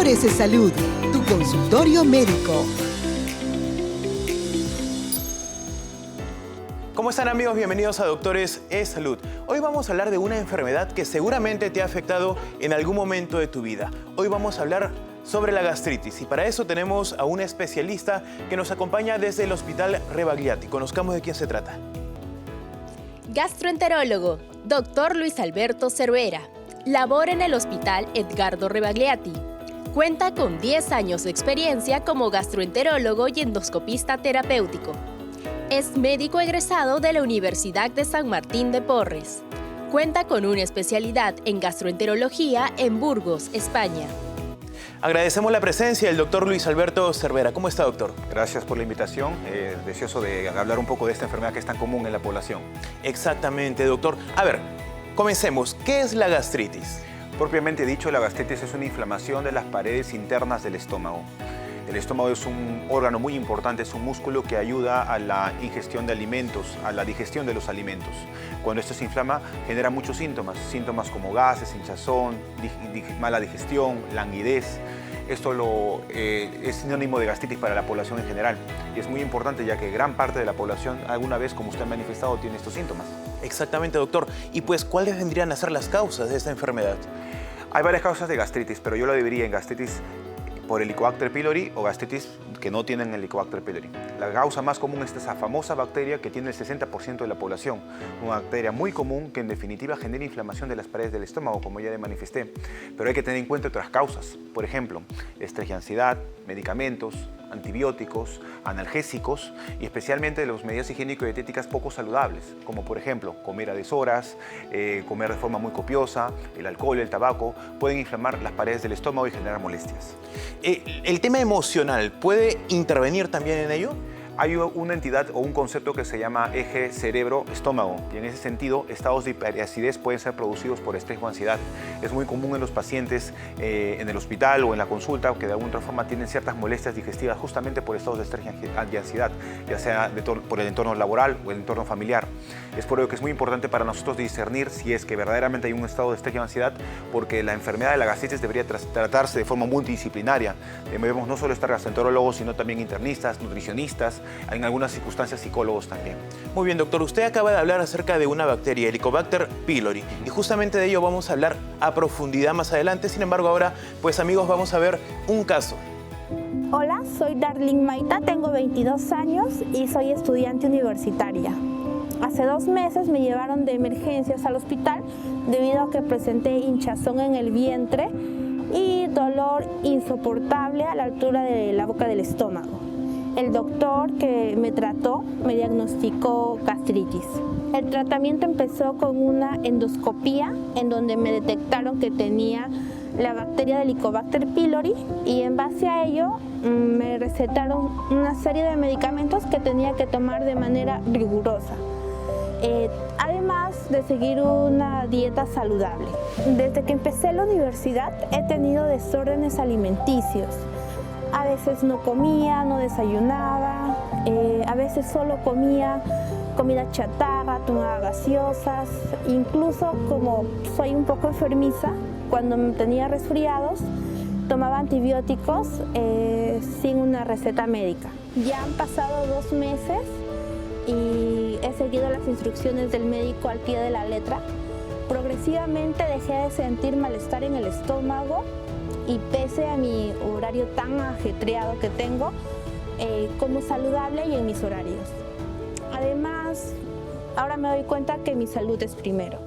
Doctores de Salud, tu consultorio médico. ¿Cómo están, amigos? Bienvenidos a Doctores de Salud. Hoy vamos a hablar de una enfermedad que seguramente te ha afectado en algún momento de tu vida. Hoy vamos a hablar sobre la gastritis y para eso tenemos a un especialista que nos acompaña desde el Hospital Rebagliati. Conozcamos de quién se trata. Gastroenterólogo, Dr. Luis Alberto Cervera. Labora en el Hospital Edgardo Rebagliati. Cuenta con 10 años de experiencia como gastroenterólogo y endoscopista terapéutico. Es médico egresado de la Universidad de San Martín de Porres. Cuenta con una especialidad en gastroenterología en Burgos, España. Agradecemos la presencia del doctor Luis Alberto Cervera. ¿Cómo está, doctor? Gracias por la invitación. Deseoso de hablar un poco de esta enfermedad que es tan común en la población. Exactamente, doctor. A ver, comencemos. ¿Qué es la gastritis? Propiamente dicho, la gastritis es una inflamación de las paredes internas del estómago. El estómago es un órgano muy importante, es un músculo que ayuda a la ingestión de alimentos, a la digestión de los alimentos. Cuando esto se inflama, genera muchos síntomas como gases, hinchazón, mala digestión, languidez. Esto es sinónimo de gastritis para la población en general. Y es muy importante ya que gran parte de la población alguna vez, como usted ha manifestado, tiene estos síntomas. Exactamente, doctor. Y pues, ¿cuáles vendrían a ser las causas de esta enfermedad? Hay varias causas de gastritis, pero yo lo dividiría en gastritis por Helicobacter pylori o gastritis que no tienen Helicobacter pylori. La causa más común es esa famosa bacteria que tiene el 60% de la población, una bacteria muy común que en definitiva genera inflamación de las paredes del estómago, como ya le manifesté. Pero hay que tener en cuenta otras causas, por ejemplo, estrés y ansiedad, medicamentos, antibióticos, analgésicos y especialmente las medidas higiénico-dietéticas poco saludables, como por ejemplo comer a deshoras, comer de forma muy copiosa, el alcohol, el tabaco, pueden inflamar las paredes del estómago y generar molestias. ¿El tema emocional puede intervenir también en ello? Hay una entidad o un concepto que se llama eje cerebro-estómago y en ese sentido estados de hiperacidez pueden ser producidos por estrés o ansiedad. Es muy común en los pacientes en el hospital o en la consulta que de alguna otra forma tienen ciertas molestias digestivas justamente por estados de estrés y ansiedad, ya sea por el entorno laboral o el entorno familiar. Es por ello que es muy importante para nosotros discernir si es que verdaderamente hay un estado de estrés y ansiedad, porque la enfermedad de la gastritis debería tratarse de forma multidisciplinaria. Debemos no solo estar gastroenterólogos, sino también internistas, nutricionistas, en algunas circunstancias psicólogos también. Muy bien, doctor. Usted acaba de hablar acerca de una bacteria, Helicobacter pylori, y justamente de ello vamos a hablar a profundidad más adelante. Sin embargo, ahora, pues amigos, vamos a ver un caso. Hola, soy Darlene Maita, tengo 22 años y soy estudiante universitaria. Hace 2 meses me llevaron de emergencias al hospital debido a que presenté hinchazón en el vientre y dolor insoportable a la altura de la boca del estómago. El doctor que me trató me diagnosticó gastritis. El tratamiento empezó con una endoscopía en donde me detectaron que tenía la bacteria de Helicobacter pylori y en base a ello me recetaron una serie de medicamentos que tenía que tomar de manera rigurosa. Además de seguir una dieta saludable. Desde que empecé la universidad he tenido desórdenes alimenticios. A veces no comía, no desayunaba, a veces solo comía comida chatarra, tomaba gaseosas, incluso como soy un poco enfermiza, cuando tenía resfriados, tomaba antibióticos sin una receta médica. Ya han pasado 2 meses y he seguido las instrucciones del médico al pie de la letra. Progresivamente dejé de sentir malestar en el estómago y pese a mi horario tan ajetreado que tengo, como saludable y en mis horarios. Además, ahora me doy cuenta que mi salud es primero.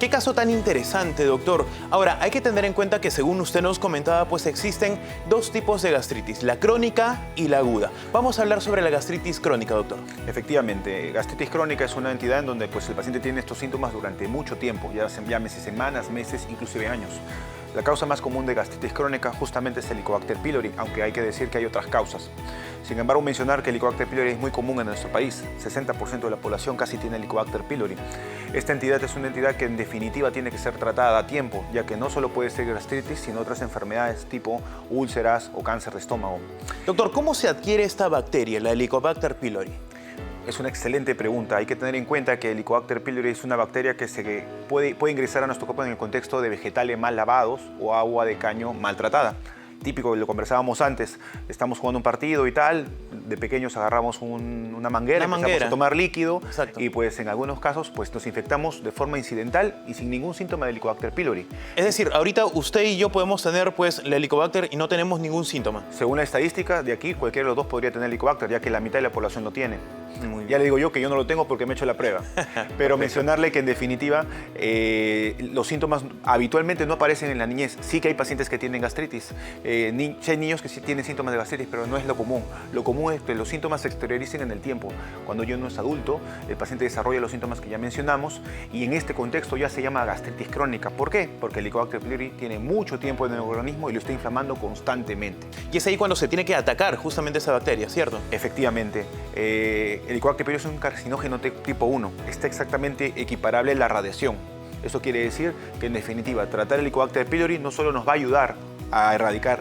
Qué caso tan interesante, doctor. Ahora, hay que tener en cuenta que según usted nos comentaba, pues existen 2 tipos de gastritis, la crónica y la aguda. Vamos a hablar sobre la gastritis crónica, doctor. Efectivamente, gastritis crónica es una entidad en donde pues, el paciente tiene estos síntomas durante mucho tiempo, ya llámese semanas, meses, inclusive años. La causa más común de gastritis crónica justamente es el Helicobacter pylori, aunque hay que decir que hay otras causas. Sin embargo, mencionar que el Helicobacter pylori es muy común en nuestro país. 60% de la población casi tiene Helicobacter pylori. Esta entidad es una entidad que en definitiva tiene que ser tratada a tiempo, ya que no solo puede ser gastritis, sino otras enfermedades tipo úlceras o cáncer de estómago. Doctor, ¿cómo se adquiere esta bacteria, la Helicobacter pylori? Es una excelente pregunta. Hay que tener en cuenta que el Helicobacter pylori es una bacteria que puede ingresar a nuestro cuerpo en el contexto de vegetales mal lavados o agua de caño maltratada. Típico, lo conversábamos antes, estamos jugando un partido y tal, de pequeños agarramos una manguera, empezamos a tomar líquido. Exacto. Y pues en algunos casos pues nos infectamos de forma incidental y sin ningún síntoma del Helicobacter pylori. Es decir, ahorita usted y yo podemos tener pues la Helicobacter y no tenemos ningún síntoma. Según la estadística, de aquí cualquiera de los dos podría tener Helicobacter, ya que la mitad de la población lo tiene. Muy bien. Ya le digo yo que yo no lo tengo porque me he hecho la prueba. Pero mencionarle que en definitiva los síntomas habitualmente no aparecen en la niñez. Sí que hay pacientes que tienen gastritis. Sí hay niños que sí tienen síntomas de gastritis, pero no es lo común. Lo común es que los síntomas se exterioricen en el tiempo. Cuando ya no es adulto, el paciente desarrolla los síntomas que ya mencionamos y en este contexto ya se llama gastritis crónica. ¿Por qué? Porque el Helicobacter pylori tiene mucho tiempo en el organismo y lo está inflamando constantemente. Y es ahí cuando se tiene que atacar justamente esa bacteria, ¿cierto? Efectivamente. El Helicobacter pylori es un carcinógeno tipo 1. Está exactamente equiparable a la radiación. Eso quiere decir que, en definitiva, tratar el Helicobacter pylori no solo nos va a ayudar a erradicar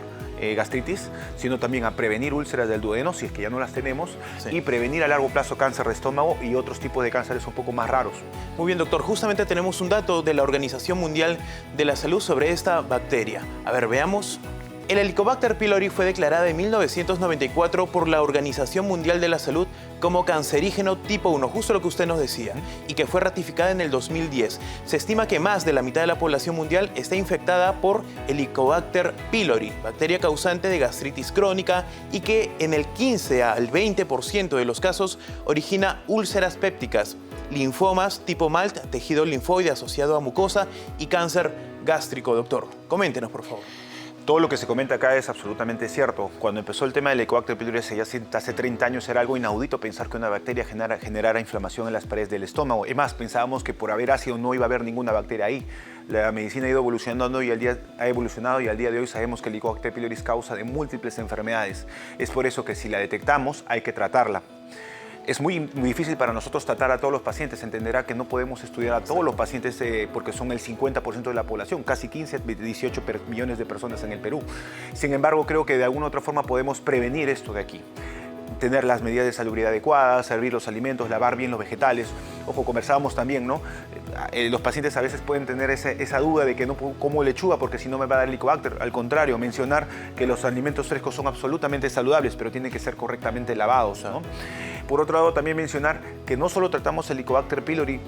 gastritis, sino también a prevenir úlceras del duodeno, si es que ya no las tenemos, Sí. y prevenir a largo plazo cáncer de estómago y otros tipos de cánceres un poco más raros. Muy bien, doctor. Justamente tenemos un dato de la Organización Mundial de la Salud sobre esta bacteria. A ver, veamos. El Helicobacter pylori fue declarada en 1994 por la Organización Mundial de la Salud como cancerígeno tipo 1, justo lo que usted nos decía, y que fue ratificada en el 2010. Se estima que más de la mitad de la población mundial está infectada por Helicobacter pylori, bacteria causante de gastritis crónica y que en el 15 al 20% de los casos origina úlceras pépticas, linfomas tipo MALT, tejido linfoide asociado a mucosa y cáncer gástrico. Doctor, coméntenos, por favor. Todo lo que se comenta acá es absolutamente cierto. Cuando empezó el tema del Helicobacter pylori hace 30 años era algo inaudito pensar que una bacteria generara inflamación en las paredes del estómago. Es más, pensábamos que por haber ácido no iba a haber ninguna bacteria ahí. La medicina ha ido evolucionando y ha evolucionado y al día de hoy sabemos que el Helicobacter pylori es causa de múltiples enfermedades. Es por eso que si la detectamos hay que tratarla. Es muy difícil para nosotros tratar a todos los pacientes. Entenderá que no podemos estudiar a todos los pacientes porque son el 50% de la población, casi 15, 18 millones de personas en el Perú. Sin embargo, creo que de alguna u otra forma podemos prevenir esto de aquí. Tener las medidas de salubridad adecuadas, servir los alimentos, lavar bien los vegetales. Ojo, conversábamos también, ¿no? Los pacientes a veces pueden tener esa duda de que no como lechuga porque si no me va a dar Helicobacter. Al contrario, mencionar que los alimentos frescos son absolutamente saludables, pero tienen que ser correctamente lavados, ¿no? Por otro lado, también mencionar que no solo tratamos el Helicobacter pylori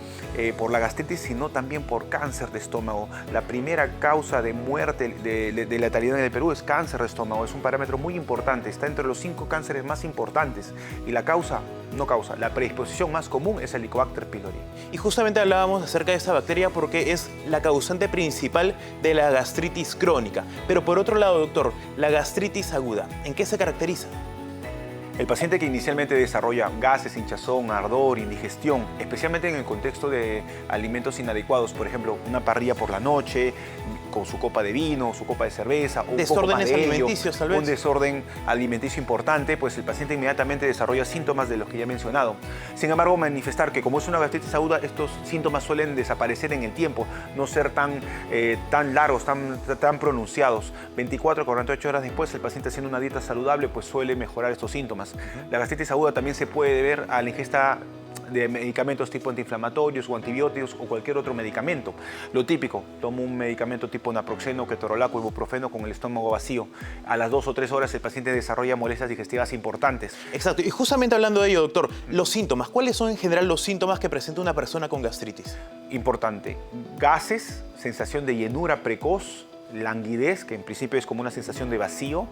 por la gastritis, sino también por cáncer de estómago. La primera causa de muerte de letalidad en el Perú es cáncer de estómago. Es un parámetro muy importante. Está entre los 5 cánceres más importantes. Y la la predisposición más común es el Helicobacter pylori. Y justamente hablábamos acerca de esta bacteria porque es la causante principal de la gastritis crónica. Pero por otro lado, doctor, la gastritis aguda, ¿en qué se caracteriza? El paciente que inicialmente desarrolla gases, hinchazón, ardor, indigestión, especialmente en el contexto de alimentos inadecuados, por ejemplo, una parrilla por la noche, con su copa de vino, su copa de cerveza, o un poco más de alimenticios, tal vez. Un desorden alimenticio importante, pues el paciente inmediatamente desarrolla síntomas de los que ya he mencionado. Sin embargo, manifestar que como es una gastritis aguda, estos síntomas suelen desaparecer en el tiempo, no ser tan largos, tan pronunciados. 24 a 48 horas después, el paciente haciendo una dieta saludable, pues suele mejorar estos síntomas. La gastritis aguda también se puede deber a la ingesta de medicamentos tipo antiinflamatorios o antibióticos o cualquier otro medicamento. Lo típico, tomo un medicamento tipo naproxeno, ketorolaco, ibuprofeno con el estómago vacío. A las 2 o 3 horas el paciente desarrolla molestias digestivas importantes. Exacto. Y justamente hablando de ello, doctor, los síntomas. ¿Cuáles son en general los síntomas que presenta una persona con gastritis? Importante. Gases, sensación de llenura precoz, languidez, que en principio es como una sensación de vacío,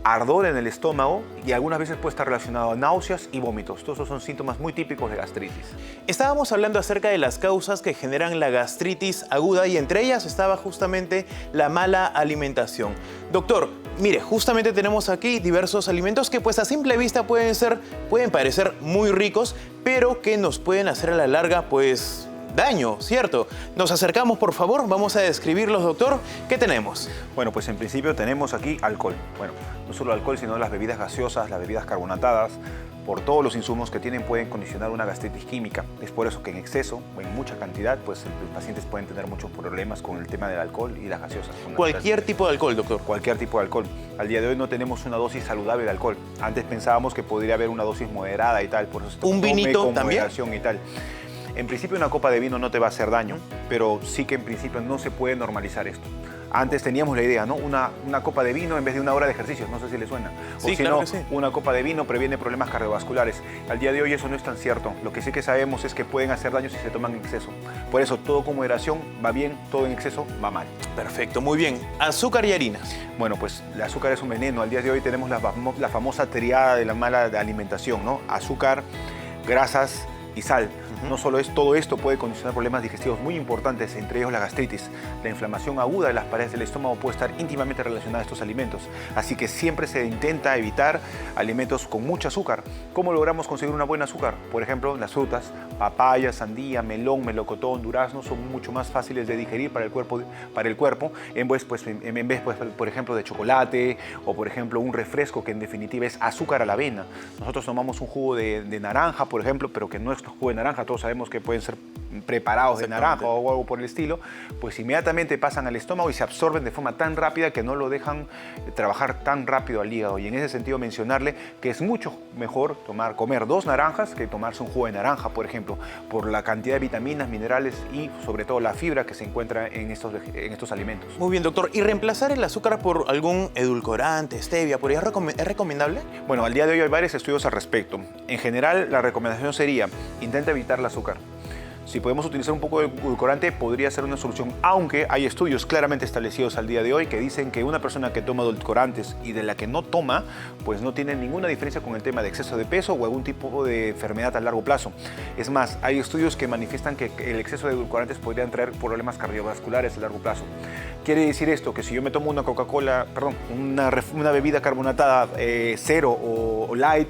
ardor en el estómago y algunas veces puede estar relacionado a náuseas y vómitos. Todos esos son síntomas muy típicos de gastritis. Estábamos hablando acerca de las causas que generan la gastritis aguda y entre ellas estaba justamente la mala alimentación. Doctor, mire, justamente tenemos aquí diversos alimentos que pues a simple vista pueden parecer muy ricos, pero que nos pueden hacer a la larga pues daño, ¿cierto? Nos acercamos, por favor, vamos a describirlos, doctor. ¿Qué tenemos? Bueno, pues en principio tenemos aquí alcohol. Bueno, no solo alcohol, sino las bebidas gaseosas, las bebidas carbonatadas, por todos los insumos que tienen pueden condicionar una gastritis química. Es por eso que en exceso o en mucha cantidad, pues los pacientes pueden tener muchos problemas con el tema del alcohol y las gaseosas. Cualquier tipo de alcohol, doctor. Cualquier tipo de alcohol. Al día de hoy no tenemos una dosis saludable de alcohol. Antes pensábamos que podría haber una dosis moderada y tal, por eso ¿Un vinito con también? moderación y tal. En principio una copa de vino no te va a hacer daño, pero sí que en principio no se puede normalizar esto. Antes teníamos la idea, ¿no? Una copa de vino en vez de una hora de ejercicio, no sé si le suena. Sí, o si claro no, que sí. una copa de vino previene problemas cardiovasculares. Al día de hoy eso no es tan cierto. Lo que sí que sabemos es que pueden hacer daño si se toman en exceso. Por eso todo con moderación va bien, todo en exceso va mal. Perfecto, muy bien. Azúcar y harinas. Bueno, pues el azúcar es un veneno. Al día de hoy tenemos la famosa triada de la mala alimentación, ¿no? Azúcar, grasas y sal. No solo todo esto puede condicionar problemas digestivos muy importantes, entre ellos la gastritis. La inflamación aguda de las paredes del estómago puede estar íntimamente relacionada a estos alimentos. Así que siempre se intenta evitar alimentos con mucho azúcar. ¿Cómo logramos conseguir una buena azúcar? Por ejemplo, las frutas, papaya, sandía, melón, melocotón, durazno son mucho más fáciles de digerir para el cuerpo, en vez, por ejemplo, de chocolate o, por ejemplo, un refresco que en definitiva es azúcar a la avena. Nosotros tomamos un jugo de naranja, por ejemplo, pero que no es jugo de naranja, todos sabemos que pueden ser preparados de naranja o algo por el estilo, pues inmediatamente pasan al estómago y se absorben de forma tan rápida que no lo dejan trabajar tan rápido al hígado. Y en ese sentido mencionarle que es mucho mejor comer 2 naranjas que tomarse un jugo de naranja, por ejemplo, por la cantidad de vitaminas, minerales y sobre todo la fibra que se encuentra en estos alimentos. Muy bien, doctor. ¿Y reemplazar el azúcar por algún edulcorante, stevia, por ahí es recomendable? Bueno, al día de hoy hay varios estudios al respecto. En general, la recomendación sería, intenta evitar el azúcar. Si podemos utilizar un poco de edulcorante, podría ser una solución, aunque hay estudios claramente establecidos al día de hoy que dicen que una persona que toma edulcorantes y de la que no toma, pues no tiene ninguna diferencia con el tema de exceso de peso o algún tipo de enfermedad a largo plazo. Es más, hay estudios que manifiestan que el exceso de edulcorantes podrían traer problemas cardiovasculares a largo plazo. Quiere decir esto, que si yo me tomo una Coca-Cola, perdón, una bebida carbonatada cero o light,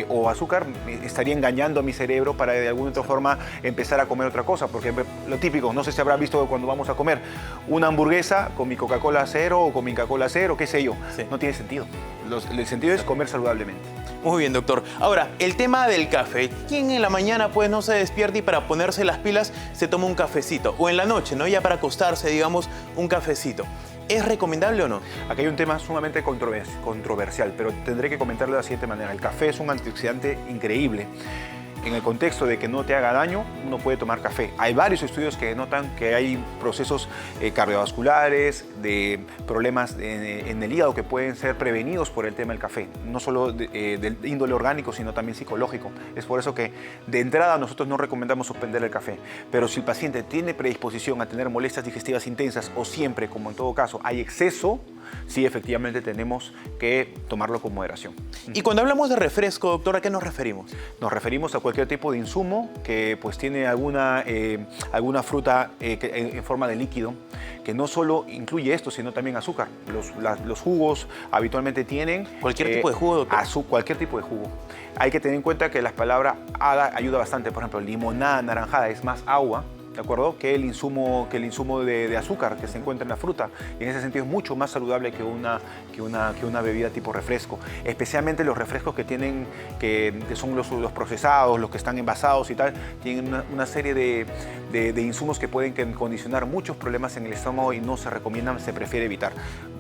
o azúcar, estaría engañando a mi cerebro para de alguna otra forma empezar a comer otra cosa, porque lo típico, no sé si habrá visto cuando vamos a comer una hamburguesa con mi Coca-Cola cero o con mi Coca-Cola cero, qué sé yo, sí. No tiene sentido. El sentido es comer saludablemente. Muy bien, doctor. Ahora, el tema del café. ¿Quién en la mañana pues no se despierta y para ponerse las pilas se toma un cafecito? O en la noche, ¿no? Ya para acostarse, digamos, un cafecito. ¿Es recomendable o no? Aquí hay un tema sumamente controversial, pero tendré que comentarlo de la siguiente manera. El café es un antioxidante increíble. En el contexto de que no te haga daño, uno puede tomar café. Hay varios estudios que denotan que hay procesos cardiovasculares, de problemas en el hígado que pueden ser prevenidos por el tema del café. No solo del índole orgánico, sino también psicológico. Es por eso que de entrada nosotros no recomendamos suspender el café. Pero si el paciente tiene predisposición a tener molestias digestivas intensas o siempre, como en todo caso, hay exceso, sí, efectivamente tenemos que tomarlo con moderación. Y cuando hablamos de refresco, doctor, ¿a qué nos referimos? Nos referimos a cualquier tipo de insumo que pues tiene alguna fruta en forma de líquido, que no solo incluye esto, sino también azúcar. Los jugos habitualmente tienen... ¿Cualquier tipo de jugo, doctor? Cualquier tipo de jugo. Hay que tener en cuenta que la palabra ayuda bastante. Por ejemplo, limonada naranjada es más agua, ¿de acuerdo? Que el insumo de azúcar que se encuentra en la fruta. Y en ese sentido es mucho más saludable que una bebida tipo refresco. Especialmente los refrescos que son los procesados, los que están envasados y tal, tienen una serie de insumos que pueden condicionar muchos problemas en el estómago y no se recomiendan, se prefiere evitar.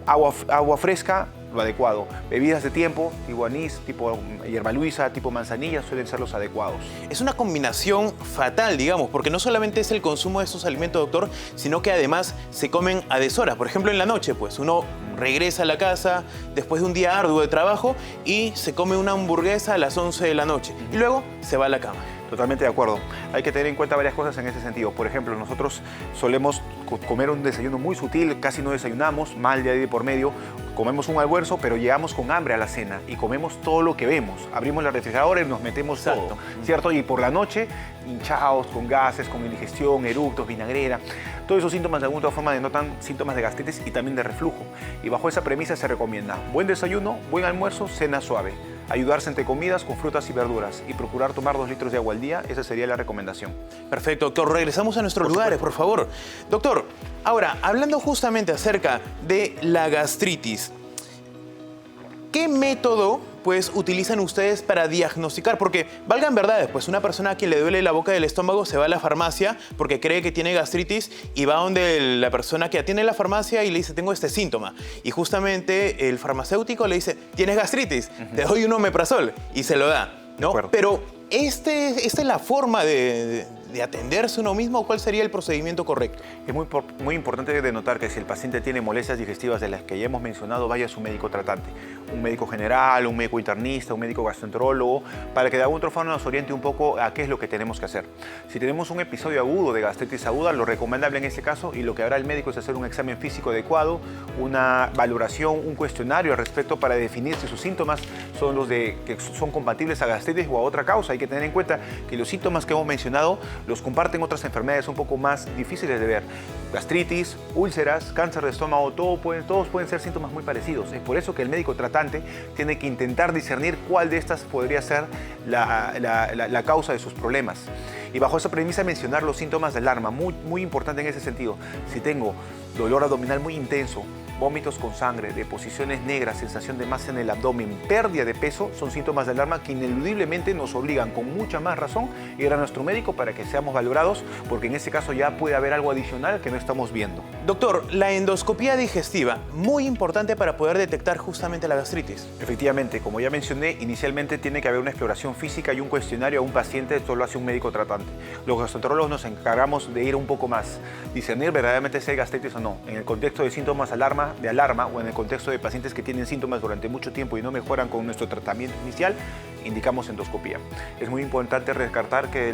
Agua fresca, lo adecuado. Bebidas de tiempo, tipo anís, tipo hierba luisa, tipo manzanilla, suelen ser los adecuados. Es una combinación fatal, digamos, porque no solamente es el consumo de estos alimentos, doctor, sino que además se comen a deshoras. Por ejemplo, en la noche, pues uno regresa a la casa después de un día arduo de trabajo y se come una hamburguesa a las 11 de la noche y luego se va a la cama. Totalmente de acuerdo. Hay que tener en cuenta varias cosas en ese sentido. Por ejemplo, nosotros solemos comer un desayuno muy sutil, casi no desayunamos, mal de ahí de por medio, comemos un almuerzo, pero llegamos con hambre a la cena y comemos todo lo que vemos. Abrimos la refrigeradora y nos metemos todo, ¿cierto? Y por la noche, hinchados, con gases, con indigestión, eructos, vinagrera. Todos esos síntomas de alguna otra forma denotan síntomas de gastritis y también de reflujo. Y bajo esa premisa se recomienda buen desayuno, buen almuerzo, cena suave. ayudarse entre comidas con frutas y verduras y procurar tomar 2 litros de agua al día. Esa sería la recomendación. Perfecto, doctor. Regresamos a nuestros lugares, por favor. Doctor, ahora, hablando justamente acerca de la gastritis, ¿qué método pues utilizan ustedes para diagnosticar? Porque, valgan verdades, pues una persona a quien le duele la boca del estómago se va a la farmacia porque cree que tiene gastritis y va donde la persona que atiende la farmacia y le dice, tengo este síntoma. Y justamente el farmacéutico le dice, ¿tienes gastritis? Te doy un omeprazol y se lo da, ¿no? Pero ¿esta es la forma de atenderse uno mismo o cuál sería el procedimiento correcto? Es muy importante de notar que si el paciente tiene molestias digestivas de las que ya hemos mencionado, vaya a su médico tratante. Un médico general, un médico internista, un médico gastroenterólogo, para que de alguna forma nos oriente un poco a qué es lo que tenemos que hacer. Si tenemos un episodio agudo de gastritis aguda, lo recomendable en ese caso y lo que hará el médico es hacer un examen físico adecuado, una valoración, un cuestionario al respecto para definir si sus síntomas son los que son compatibles a gastritis o a otra causa. Hay que tener en cuenta que los síntomas que hemos mencionado los comparten otras enfermedades un poco más difíciles de ver. Gastritis, úlceras, cáncer de estómago, todos pueden ser síntomas muy parecidos. Es por eso que el médico tratante tiene que intentar discernir cuál de estas podría ser la causa de sus problemas. Y bajo esa premisa mencionar los síntomas de alarma, muy importante en ese sentido. Si tengo dolor abdominal muy intenso, vómitos con sangre, deposiciones negras, sensación de masa en el abdomen, pérdida de peso, son síntomas de alarma que ineludiblemente nos obligan con mucha más razón a ir a nuestro médico para que seamos valorados, porque en ese caso ya puede haber algo adicional que no estamos viendo. Doctor, la endoscopía digestiva, muy importante para poder detectar justamente la gastritis. Efectivamente, como ya mencioné, inicialmente tiene que haber una exploración física y un cuestionario a un paciente, esto lo hace un médico tratante. Los gastroenterólogos nos encargamos de ir un poco más, discernir verdaderamente si hay gastritis o no. En el contexto de síntomas de alarma o en el contexto de pacientes que tienen síntomas durante mucho tiempo y no mejoran con nuestro tratamiento inicial, indicamos endoscopía. Es muy importante recalcar que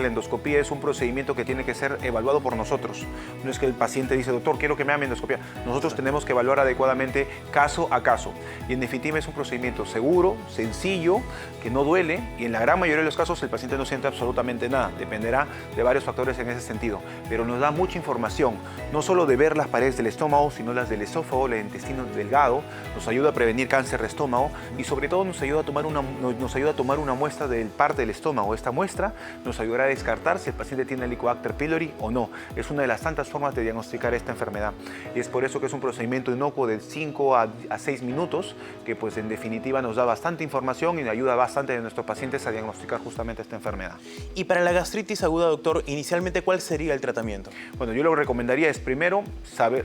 la endoscopía es un procedimiento que tiene que ser evaluado por nosotros. No es que el paciente dice, doctor, quiero que me haga mi endoscopía. Nosotros tenemos que evaluar adecuadamente caso a caso. Y en definitiva es un procedimiento seguro, sencillo, que no duele y en la gran mayoría de los casos el paciente no siente absolutamente nada. Dependerá de varios factores en ese sentido. Pero nos da mucha información, no solo de ver las paredes del estómago, sino las del esófago, el intestino delgado, nos ayuda a prevenir cáncer de estómago y sobre todo nos ayuda a tomar una muestra del parte del estómago. Esta muestra nos ayudará a descartar si el paciente tiene Helicobacter pylori o no. Es una de las tantas formas de diagnosticar esta enfermedad y es por eso que es un procedimiento inocuo de 5 a 6 minutos que pues en definitiva nos da bastante información y ayuda bastante a nuestros pacientes a diagnosticar justamente esta enfermedad. Y para la gastritis aguda, doctor, inicialmente, ¿cuál sería el tratamiento? Bueno, yo lo que recomendaría es primero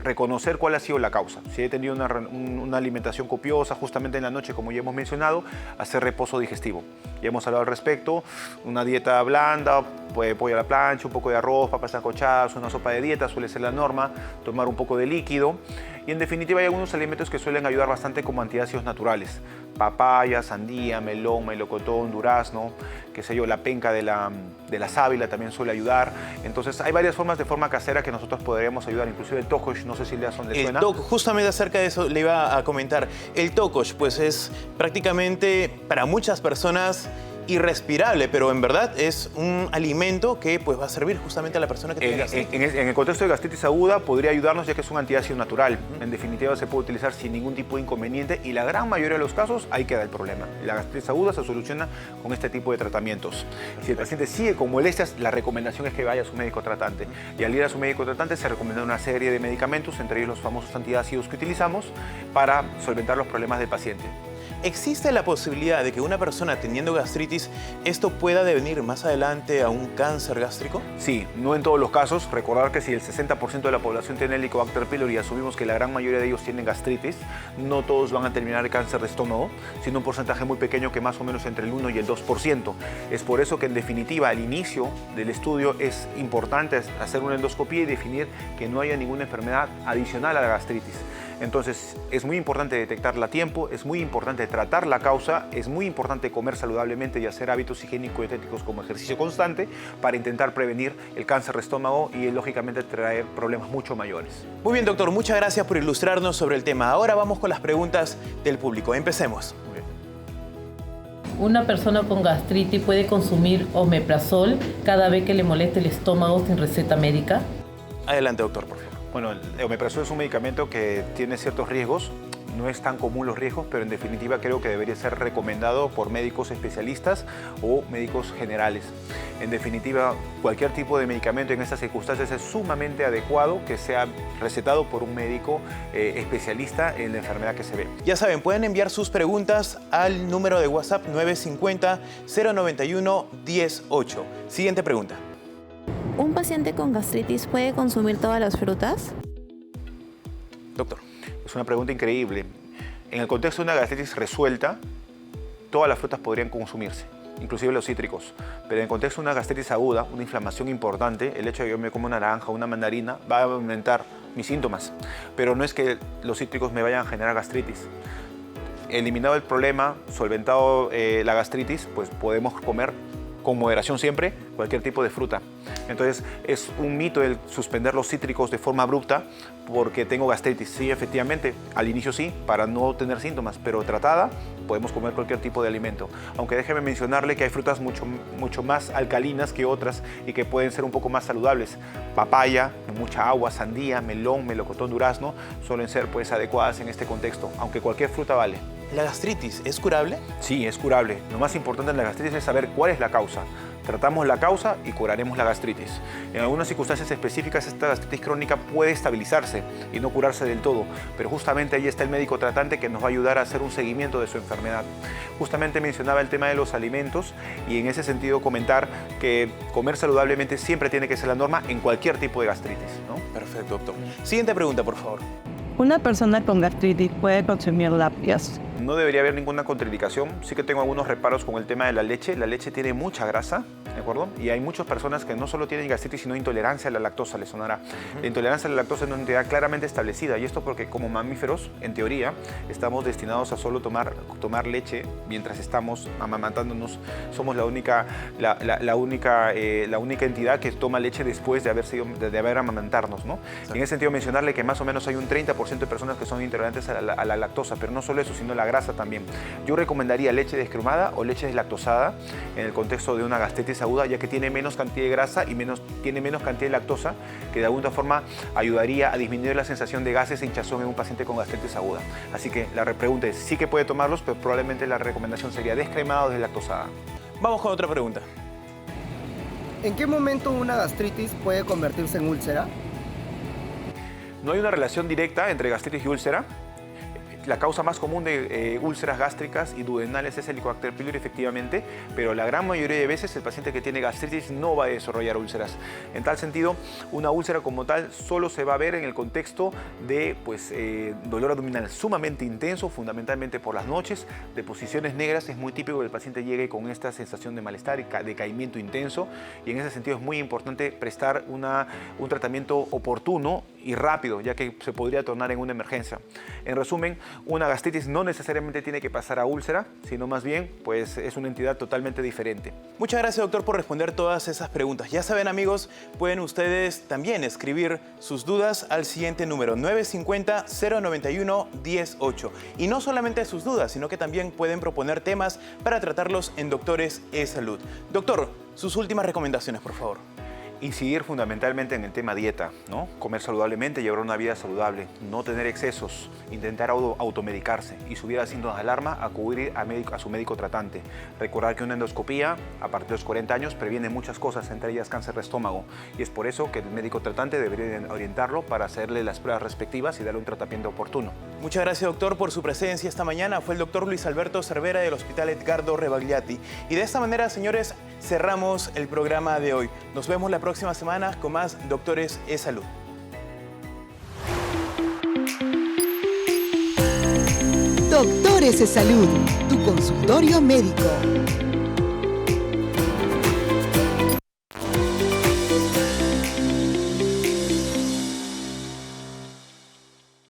reconocer cuál ha sido la causa. Si he tenido una alimentación copiosa justamente en la noche, como ya hemos mencionado, hacer reposo digestivo. Ya hemos hablado al respecto, una dieta blanda, pollo a la plancha, un poco de arroz, papas sancochadas, una sopa de dieta suele ser la norma, tomar un poco de líquido. Y en definitiva hay algunos alimentos que suelen ayudar bastante como antiácidos naturales. Papaya, sandía, melón, melocotón, durazno, qué sé yo, la penca de la sábila también suele ayudar. Entonces hay varias formas de forma casera que nosotros podríamos ayudar, inclusive el tokosh, no sé si le suena. Justamente acerca de eso le iba a comentar. El tokosh pues es prácticamente para muchas personas irrespirable, pero en verdad es un alimento que pues, va a servir justamente a la persona que tiene gastritis. En el contexto de gastritis aguda podría ayudarnos ya que es un antiácido natural. En definitiva se puede utilizar sin ningún tipo de inconveniente y la gran mayoría de los casos ahí queda el problema. La gastritis aguda se soluciona con este tipo de tratamientos. Si el paciente sigue con molestias, la recomendación es que vaya a su médico tratante. Y al ir a su médico tratante se recomienda una serie de medicamentos, entre ellos los famosos antiácidos que utilizamos para solventar los problemas del paciente. ¿Existe la posibilidad de que una persona teniendo gastritis, esto pueda devenir más adelante a un cáncer gástrico? Sí, no en todos los casos. Recordar que si el 60% de la población tiene Helicobacter pylori y asumimos que la gran mayoría de ellos tienen gastritis, no todos van a terminar el cáncer de estómago, sino un porcentaje muy pequeño que más o menos entre el 1 y el 2%. Es por eso que en definitiva al inicio del estudio es importante hacer una endoscopía y definir que no haya ninguna enfermedad adicional a la gastritis. Entonces es muy importante detectarla a tiempo, es muy importante tratar la causa, es muy importante comer saludablemente y hacer hábitos higiénicos y dietéticos como ejercicio constante para intentar prevenir el cáncer de estómago y lógicamente traer problemas mucho mayores. Muy bien, doctor, muchas gracias por ilustrarnos sobre el tema. Ahora vamos con las preguntas del público. Empecemos. ¿Una persona con gastritis puede consumir omeprazol cada vez que le moleste el estómago sin receta médica? Adelante, doctor, por favor. Bueno, el omeprazol es un medicamento que tiene ciertos riesgos. no es tan común los riesgos, pero en definitiva creo que debería ser recomendado por médicos especialistas o médicos generales. En definitiva, cualquier tipo de medicamento en estas circunstancias es sumamente adecuado que sea recetado por un médico especialista en la enfermedad que se ve. Ya saben, pueden enviar sus preguntas al número de WhatsApp 950-091-108. Siguiente pregunta. ¿Un paciente con gastritis puede consumir todas las frutas? Doctor. Es una pregunta increíble. En el contexto de una gastritis resuelta, todas las frutas podrían consumirse, inclusive los cítricos. Pero en el contexto de una gastritis aguda, una inflamación importante, el hecho de que yo me coma una naranja o una mandarina va a aumentar mis síntomas. Pero no es que los cítricos me vayan a generar gastritis. Eliminado el problema, solventado la gastritis, pues podemos comer con moderación siempre cualquier tipo de fruta. Entonces es un mito el suspender los cítricos de forma abrupta porque tengo gastritis. Sí, efectivamente, al inicio sí, para no tener síntomas, pero tratada podemos comer cualquier tipo de alimento. Aunque déjeme mencionarle que hay frutas mucho más alcalinas que otras y que pueden ser un poco más saludables. Papaya, mucha agua, sandía, melón, melocotón, durazno, suelen ser pues adecuadas en este contexto, aunque cualquier fruta vale. ¿La gastritis es curable? Sí, es curable. Lo más importante en la gastritis es saber cuál es la causa. Tratamos la causa y curaremos la gastritis. En algunas circunstancias específicas esta gastritis crónica puede estabilizarse y no curarse del todo, pero justamente ahí está el médico tratante que nos va a ayudar a hacer un seguimiento de su enfermedad. Justamente mencionaba el tema de los alimentos y en ese sentido comentar que comer saludablemente siempre tiene que ser la norma en cualquier tipo de gastritis, ¿no? Perfecto, doctor. Siguiente pregunta, por favor. ¿Una persona con gastritis puede consumir lácteos? No debería haber ninguna contraindicación. Sí que tengo algunos reparos con el tema de la leche. La leche tiene mucha grasa, ¿de acuerdo? Y hay muchas personas que no solo tienen gastritis, sino intolerancia a la lactosa, les sonará. La intolerancia a la lactosa es una entidad claramente establecida, y esto porque como mamíferos, en teoría, estamos destinados a solo tomar leche mientras estamos amamantándonos. Somos la única entidad que toma leche después de haber amamantarnos, ¿no? En ese sentido, mencionarle que más o menos hay un 30% de personas que son intolerantes a la lactosa, pero no solo eso, sino la grasa también. Yo recomendaría leche descremada o leche deslactosada en el contexto de una gastritis aguda, ya que tiene menos cantidad de grasa y tiene menos cantidad de lactosa, que de alguna forma ayudaría a disminuir la sensación de gases e hinchazón en un paciente con gastritis aguda. Así que la pregunta es, sí que puede tomarlos, pero probablemente la recomendación sería descremada o deslactosada. Vamos con otra pregunta. ¿En qué momento una gastritis puede convertirse en úlcera? No hay una relación directa entre gastritis y úlcera. La causa más común de úlceras gástricas y duodenales es el Helicobacter pylori, efectivamente, pero la gran mayoría de veces el paciente que tiene gastritis no va a desarrollar úlceras. En tal sentido, una úlcera como tal solo se va a ver en el contexto de dolor abdominal sumamente intenso, fundamentalmente por las noches, deposiciones negras. Es muy típico que el paciente llegue con esta sensación de malestar y decaimiento intenso, y en ese sentido es muy importante prestar un tratamiento oportuno y rápido, ya que se podría tornar en una emergencia. En resumen, una gastritis no necesariamente tiene que pasar a úlcera, sino más bien pues es una entidad totalmente diferente. Muchas gracias, doctor, por responder todas esas preguntas. Ya saben, amigos, pueden ustedes también escribir sus dudas al siguiente número, 950-091-108. Y no solamente sus dudas, sino que también pueden proponer temas para tratarlos en Doctores eSalud. Doctor, sus últimas recomendaciones, por favor. Incidir fundamentalmente en el tema dieta, ¿no? Comer saludablemente, llevar una vida saludable, no tener excesos, intentar automedicarse y si hubiera síntomas de alarma, acudir a su médico tratante. Recordar que una endoscopía a partir de los 40 años previene muchas cosas, entre ellas cáncer de estómago, y es por eso que el médico tratante debería orientarlo para hacerle las pruebas respectivas y darle un tratamiento oportuno. Muchas gracias, doctor, por su presencia esta mañana. Fue el doctor Luis Alberto Cervera del Hospital Edgardo Rebagliati. Y de esta manera, señores, cerramos el programa de hoy. Nos vemos la próxima semana con más Doctores eSalud. Doctores eSalud, tu consultorio médico.